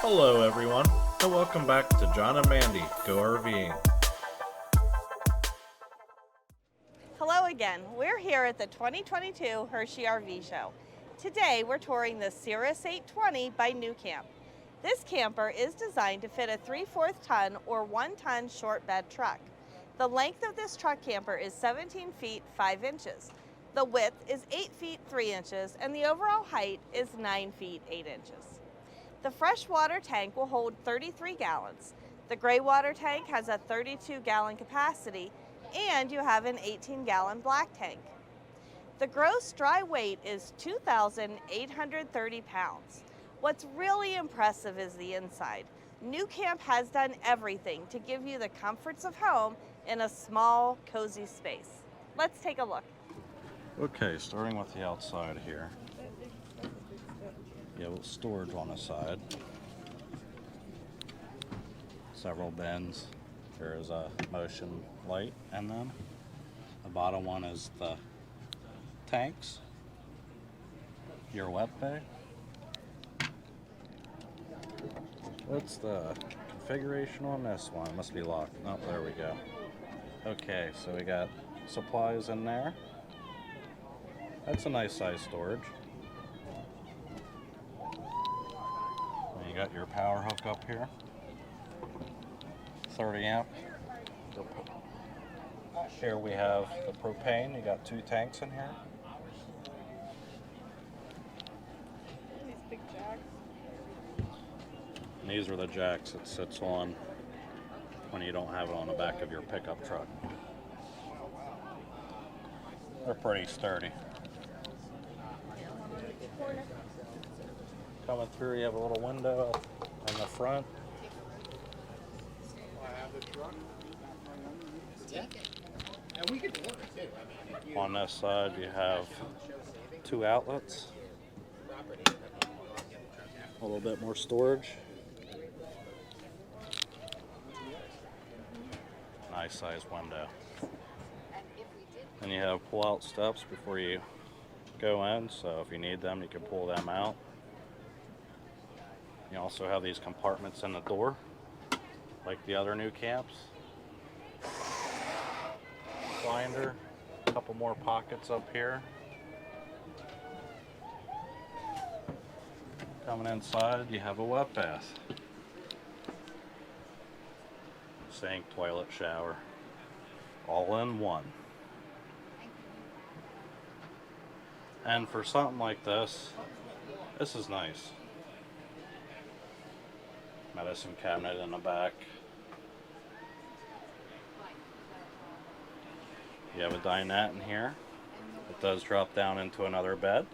Hello everyone, and welcome back to John and Mandy Go RVing. Hello again. We're here at the 2022 Hershey RV Show. Today we're touring the Cirrus 820 by NuCamp. This camper is designed to fit a 3/4 ton or 1 ton short bed truck. The length of this truck camper is 17 feet 5 inches. The width is 8 feet 3 inches and the overall height is 9 feet 8 inches. The freshwater tank will hold 33 gallons. The gray water tank has a 32-gallon capacity, and you have an 18-gallon black tank. The gross dry weight is 2,830 pounds. What's really impressive is the inside. NuCamp has done everything to give you the comforts of home in a small, cozy space. Let's take a look. Okay, starting with the outside here. You have storage on the side. Several bins. There is a motion light in them. The bottom one is the tanks. Your wet bay. What's the configuration on this one? It must be locked. Oh, there we go. Okay, so we got supplies in there. That's a nice size storage. You got your power hook up here. 30 amp. Here we have the propane. You got 2 tanks in here. These big jacks. And these are the jacks it sits on when you don't have it on the back of your pickup truck. They're pretty sturdy. Coming through, you have a little window on the front. And we could order too. I mean, On this side, you have 2 outlets. A little bit more storage. Nice size window. And you have pull-out steps before you go in, so if you need them, you can pull them out. You also have these compartments in the door, like the other NuCamps. Blinder, a couple more pockets up here. Coming inside, you have a wet bath. Sink, toilet, shower, all in one. And for something like this is nice. Medicine cabinet in the back. You have a dinette in here. It does drop down into another bed.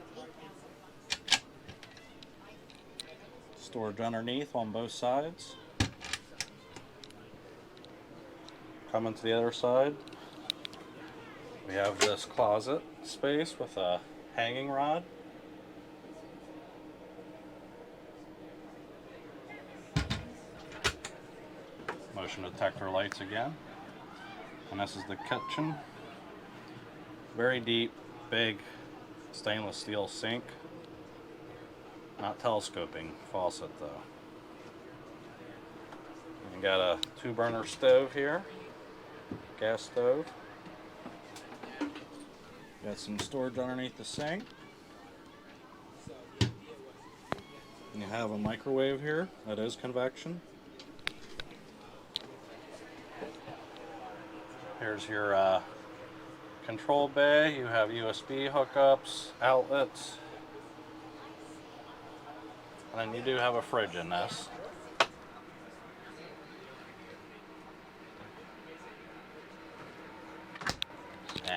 Storage underneath on both sides. Coming to the other side, we have this closet space with a hanging rod. Motion detector lights again. And this is the kitchen. Very deep, big stainless steel sink. Not telescoping faucet though. You got a 2-burner stove here. Gas stove. Got some storage underneath the sink. And you have a microwave here that is convection. Here's your control bay. You have USB hookups, outlets, and then you do have a fridge in this.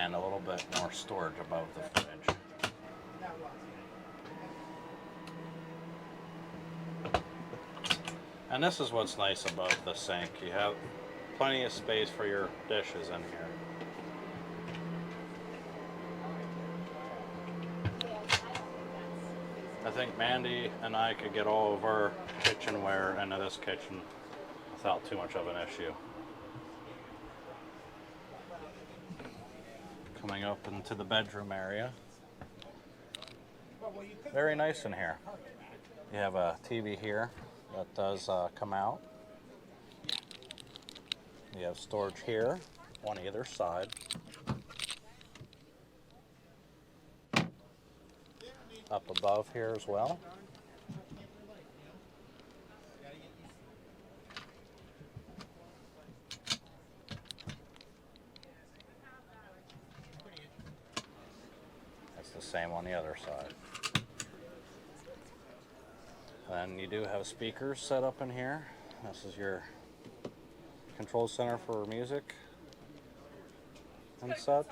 and a little bit more storage above the fridge. And this is what's nice above the sink. You have plenty of space for your dishes in here. I think Mandy and I could get all of our kitchenware into this kitchen without too much of an issue. Coming up into the bedroom area. Very nice in here. You have a TV here that does come out. You have storage here on either side. Up above here as well. That's the same on the other side. Then you do have speakers set up in here. This is your control center for music and such.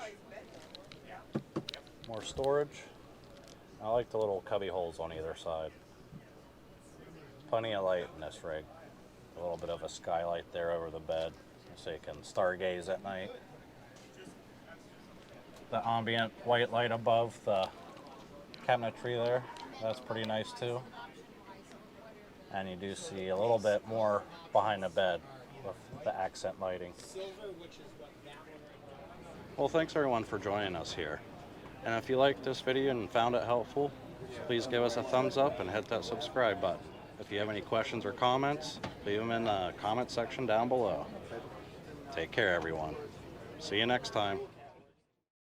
More storage. I like the little cubby holes on either side. Plenty of light in this rig. A little bit of a skylight there over the bed so you can stargaze at night. The ambient white light above the cabinetry there, that's pretty nice too. And you do see a little bit more behind the bed with the accent lighting. Well, thanks everyone for joining us here. And if you liked this video and found it helpful, please give us a thumbs up and hit that subscribe button. If you have any questions or comments, leave them in the comment section down below. Take care, everyone. See you next time.